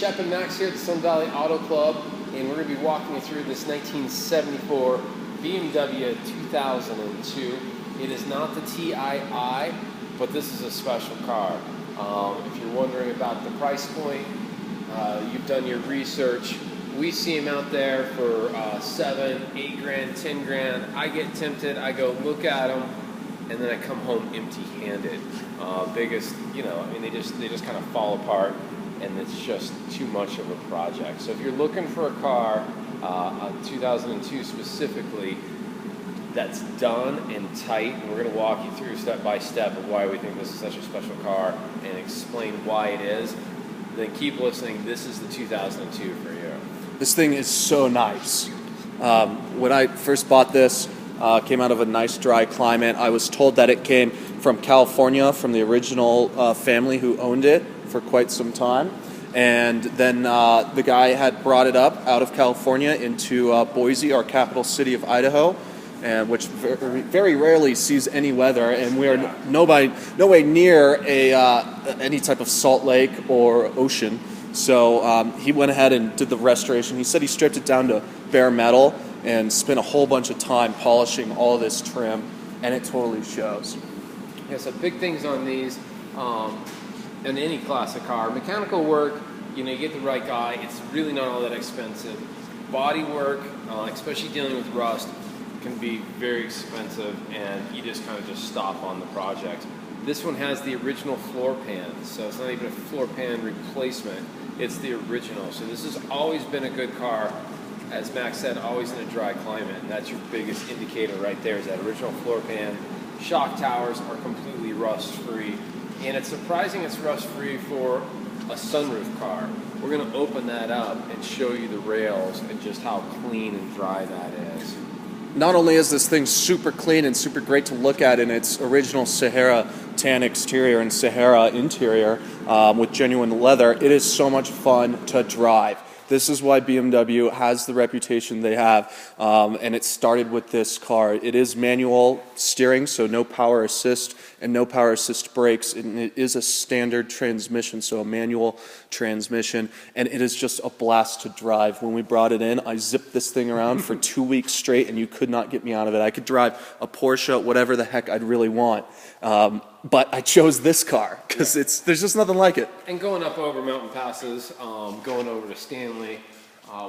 Shep and Max here at the Sun Valley Auto Club, and we're going to be walking you through this 1974 BMW 2002. It is not the TII, but this is a special car. If you're wondering about the price point, you've done your research. We see them out there for 7, 8 grand, 10 grand. I get tempted, I go look at them, and then I come home empty-handed. Biggest, I mean, they just kind of fall apart, and it's just too much of a project. So if you're looking for a car, a 2002 specifically, that's done and tight, and we're going to walk you through step by step of why we think this is such a special car and explain why it is, then keep listening. This is the 2002 for you. This thing is so nice. When I first bought this, came out of a nice dry climate. I was told that it came from California, from the original family who owned it for quite some time. And then the guy had brought it up out of California into Boise, our capital city of Idaho, and which very rarely sees any weather. And we are no way near any type of salt lake or ocean. So he went ahead and did the restoration. He said he stripped it down to bare metal and spent a whole bunch of time polishing all this trim, and it totally shows. Yeah, so big things on these, in any classic car. Mechanical work, you get the right guy, it's really not all that expensive. Body work, especially dealing with rust, can be very expensive, and you just kind of stop on the project. This one has the original floor pan, so it's not even a floor pan replacement, it's the original. So this has always been a good car, as Max said, always in a dry climate, and that's your biggest indicator right there, is that original floor pan. Shock towers are completely rust-free, and it's surprising it's rust-free for a sunroof car. We're going to open that up and show you the rails and just how clean and dry that is. Not only is this thing super clean and super great to look at in its original Sahara tan exterior and Sahara interior with genuine leather, it is so much fun to drive. This is why BMW has the reputation they have, and it started with this car. It is manual steering, so no power assist and no power assist brakes, and it is a standard transmission, so a manual transmission, and it is just a blast to drive. When we brought it in, I zipped this thing around for 2 weeks straight, and you could not get me out of it. I could drive a Porsche, whatever the heck I'd really want. But I chose this car because there's just nothing like it. And going up over mountain passes, going over to Stanley,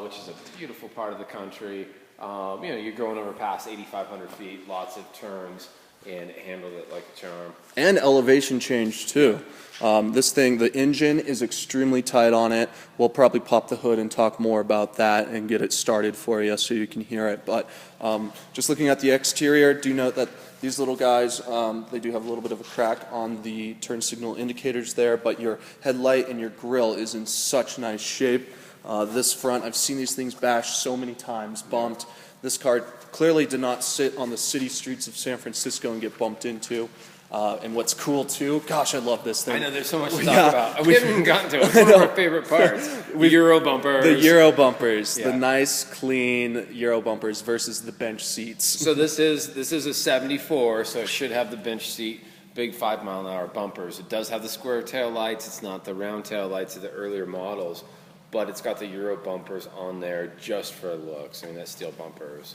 which is a beautiful part of the country. You're going over past 8,500 feet, lots of turns, and it handled it like a charm. And elevation change too. This thing, the engine is extremely tight on it. We'll probably pop the hood and talk more about that and get it started for you so you can hear it. But just looking at the exterior, do note that these little guys, they do have a little bit of a crack on the turn signal indicators there, but your headlight and your grille is in such nice shape. This front, I've seen these things bashed so many times, bumped. This car clearly did not sit on the city streets of San Francisco and get bumped into. And what's cool too, gosh, I love this thing. I know, there's so much to talk about. We haven't even gotten to it. It's one of our favorite parts. Euro bumpers. The Euro bumpers, the nice, clean Euro bumpers versus the bench seats. So this is a 74, so it should have the bench seat, big 5-mile-an-hour bumpers. It does have the square tail lights. It's not the round tail lights of the earlier models, but it's got the Euro bumpers on there just for looks. I mean, that steel bumpers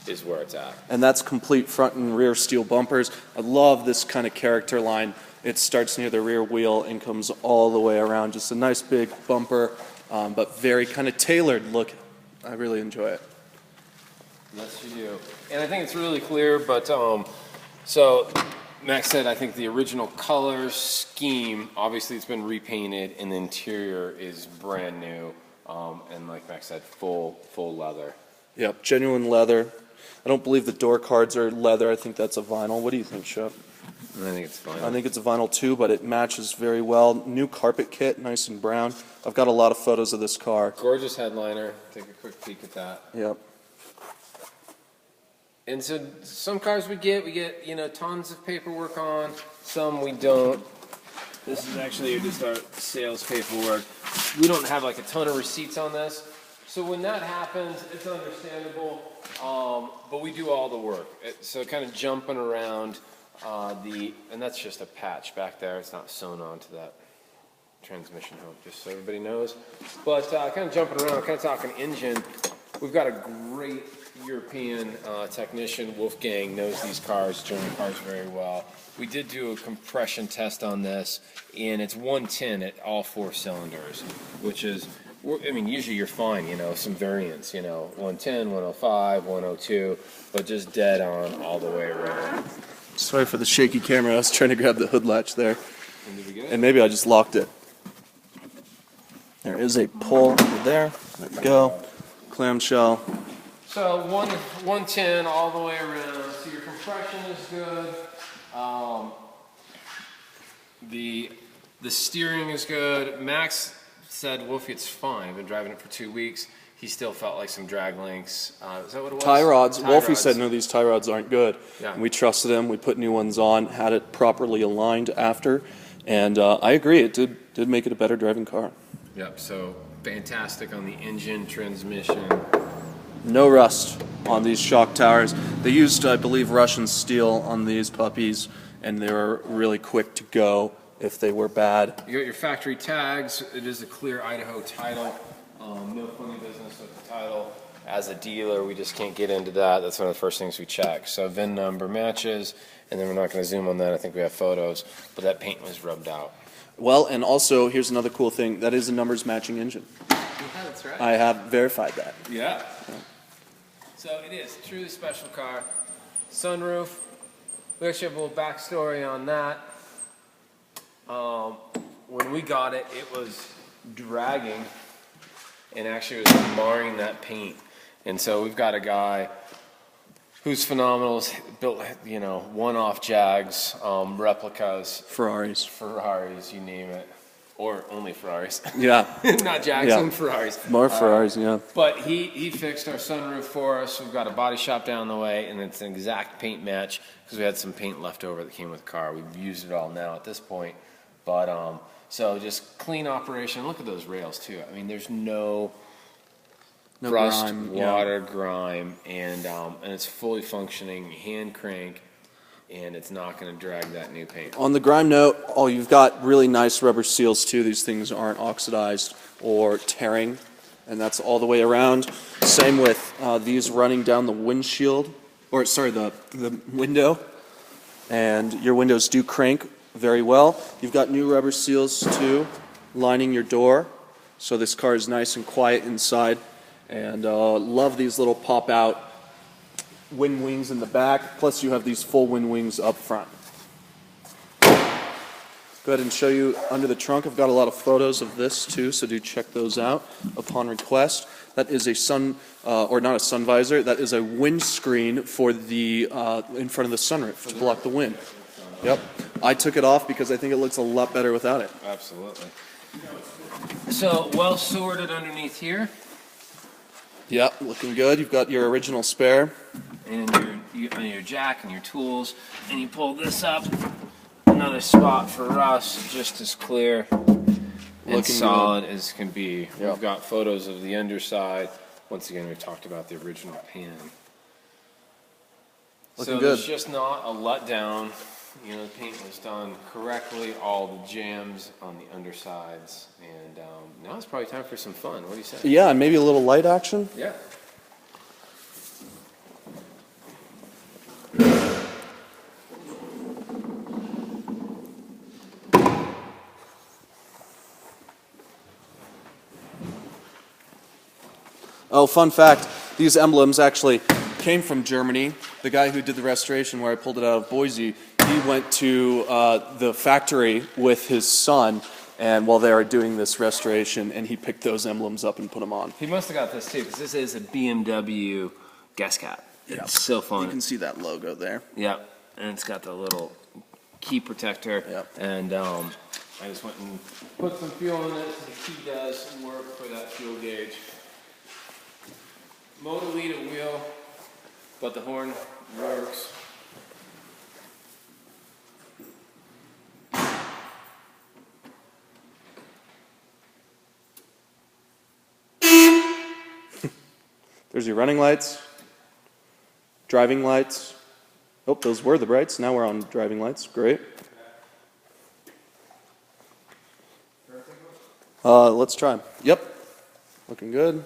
is where it's at. And that's complete front and rear steel bumpers. I love this kind of character line. It starts near the rear wheel and comes all the way around. Just a nice big bumper, but very kind of tailored look. I really enjoy it. Yes, you do. And I think it's really clear, but so Max said I think the original color scheme, obviously it's been repainted, and the interior is brand new, and like Max said, full leather. Yep, genuine leather. I don't believe the door cards are leather. I think that's a vinyl. What do you think, Shep? I think it's vinyl. I think it's a vinyl too, but it matches very well. New carpet kit, nice and brown. I've got a lot of photos of this car. Gorgeous headliner. Take a quick peek at that. Yep. And so some cars we get tons of paperwork on. Some we don't. This is actually just our sales paperwork. We don't have like a ton of receipts on this. So when that happens, it's understandable, but we do all the work. So kind of jumping around and that's just a patch back there. It's not sewn onto that transmission home, just so everybody knows. But kind of jumping around, kind of talking engine, we've got a great European technician. Wolfgang knows these cars, German cars very well. We did do a compression test on this, and it's 110 at all 4 cylinders, which is, I mean, usually you're fine, some variants, 110, 105, 102, but just dead on all the way around. Sorry for the shaky camera. I was trying to grab the hood latch there, and maybe I just locked it. There is a pull over there. There we go. Clamshell. So 110 all the way around. So your compression is good. The steering is good. Max said, Wolfie, it's fine. I've been driving it for 2 weeks. He still felt like some drag links. Is that what it was? Tie rods. Wolfie said, no, these tie rods aren't good. Yeah. And we trusted him. We put new ones on, had it properly aligned after. And I agree, it did make it a better driving car. Yep, so fantastic on the engine, transmission. No rust on these shock towers. They used, I believe, Russian steel on these puppies, and they were really quick to go if they were bad. You got your factory tags. It is a clear Idaho title. No funny business with the title. As a dealer, we just can't get into that. That's one of the first things we check. So VIN number matches, and then we're not going to zoom on that. I think we have photos, but that paint was rubbed out. Well, and also, here's another cool thing. That is a numbers matching engine. Yeah, that's right. I have verified that. Yeah. So it is a truly special car. Sunroof. We actually have a little backstory on that. When we got it, it was dragging and actually was marring that paint. And so we've got a guy who's phenomenal. He's built, one-off Jags, replicas. Ferraris, you name it. Or only Ferraris. Yeah. Not Jags, only Ferraris. More Ferraris, yeah. But he fixed our sunroof for us. We've got a body shop down the way, and it's an exact paint match because we had some paint left over that came with the car. We've used it all now at this point. But so just clean operation. Look at those rails too. I mean, there's no rust, grime, water, grime, and it's fully functioning hand crank, and it's not going to drag that new paint. On the grime note, you've got really nice rubber seals too. These things aren't oxidized or tearing, and that's all the way around. Same with these running down the windshield, or sorry, the window, and your windows do crank very well. You've got new rubber seals too, lining your door, so this car is nice and quiet inside. And love these little pop-out wind wings in the back. Plus, you have these full wind wings up front. Go ahead and show you under the trunk. I've got a lot of photos of this too, so do check those out upon request. That is a or not a sun visor. That is a windscreen for the in front of the sunroof to block the wind. Yep. I took it off because I think it looks a lot better without it. Absolutely. So well sorted underneath here. Yep, looking good. You've got your original spare. And your jack and your tools. And you pull this up. Another spot for us, just as clear and solid as can be. Yep. We've got photos of the underside. Once again, we've talked about the original pan. Looking so good. There's just not a letdown. The paint was done correctly, all the jams on the undersides, and now it's probably time for some fun. What do you say? Yeah, and maybe a little light action. Yeah. Oh, fun fact, these emblems actually came from Germany. The guy who did the restoration where I pulled it out of Boise, he went to the factory with his son, and while they were doing this restoration, and he picked those emblems up and put them on. He must have got this too, because this is a BMW gas cap. It's so fun. You can see that logo there. Yep, and it's got the little key protector. Yep. And I just went and put some fuel in it, so the key does work for that fuel gauge. Motor lead at wheel, but the horn works. There's your running lights, driving lights. Oh, those were the brights. Now we're on driving lights. Great. Perfect. Let's try. Yep. Looking good.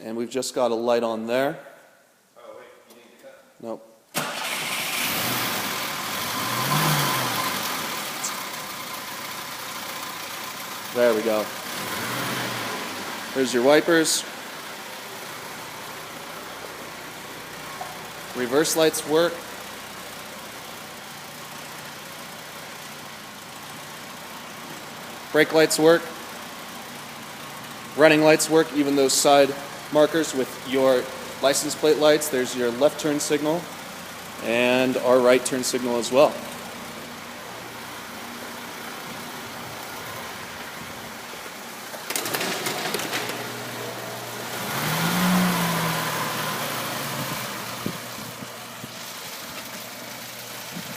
And we've just got a light on there. Oh, wait, you need to cut? Nope. There we go. There's your wipers. Reverse lights work. Brake lights work. Running lights work, even those side markers with your license plate lights. There's your left turn signal and our right turn signal as well.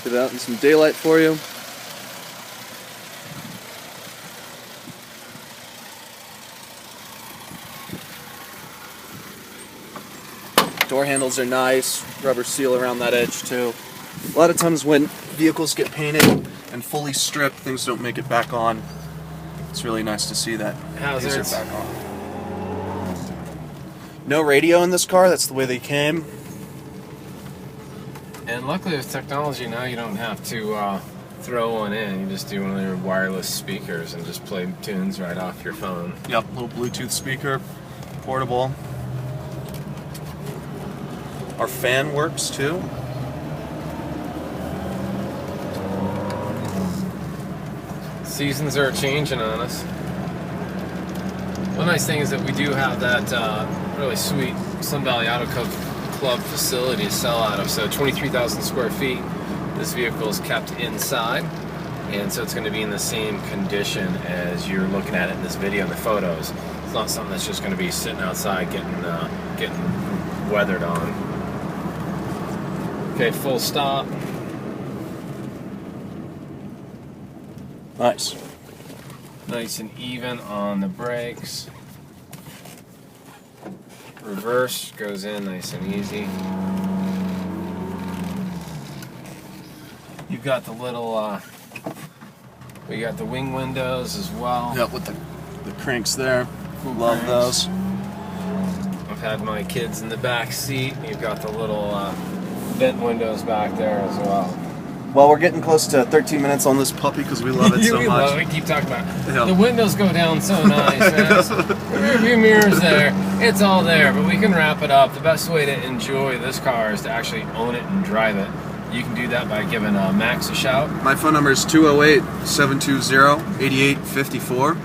Get out in some daylight for you. Door handles are nice, rubber seal around that edge too. A lot of times when vehicles get painted and fully stripped, things don't make it back on. It's really nice to see that these are back on. No radio in this car, that's the way they came. And luckily with technology now you don't have to throw one in. You just do one of your wireless speakers and just play tunes right off your phone. Yep, little Bluetooth speaker, portable. Our fan works too. Seasons are changing on us. One nice thing is that we do have that really sweet Sun Valley Auto Club facility to sell out of. So 23,000 square feet. This vehicle is kept inside, and so it's going to be in the same condition as you're looking at it in this video and the photos. It's not something that's just going to be sitting outside getting weathered on. Okay, full stop. Nice. Nice and even on the brakes. Reverse goes in nice and easy. You've got the little, we got the wing windows as well. Yep, with the cranks there. Cool Love cranks. those. I've had my kids in the back seat. You've got the little vent windows back there as well. Well, we're getting close to 13 minutes on this puppy because we love it so we much. love it. We keep talking about it. Yeah. The windows go down so nice, man. The rearview mirror's there. It's all there, but we can wrap it up. The best way to enjoy this car is to actually own it and drive it. You can do that by giving Max a shout. My phone number is 208-720-8854.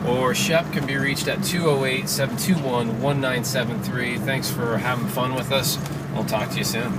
Or Shep can be reached at 208-721-1973. Thanks for having fun with us. We'll talk to you soon.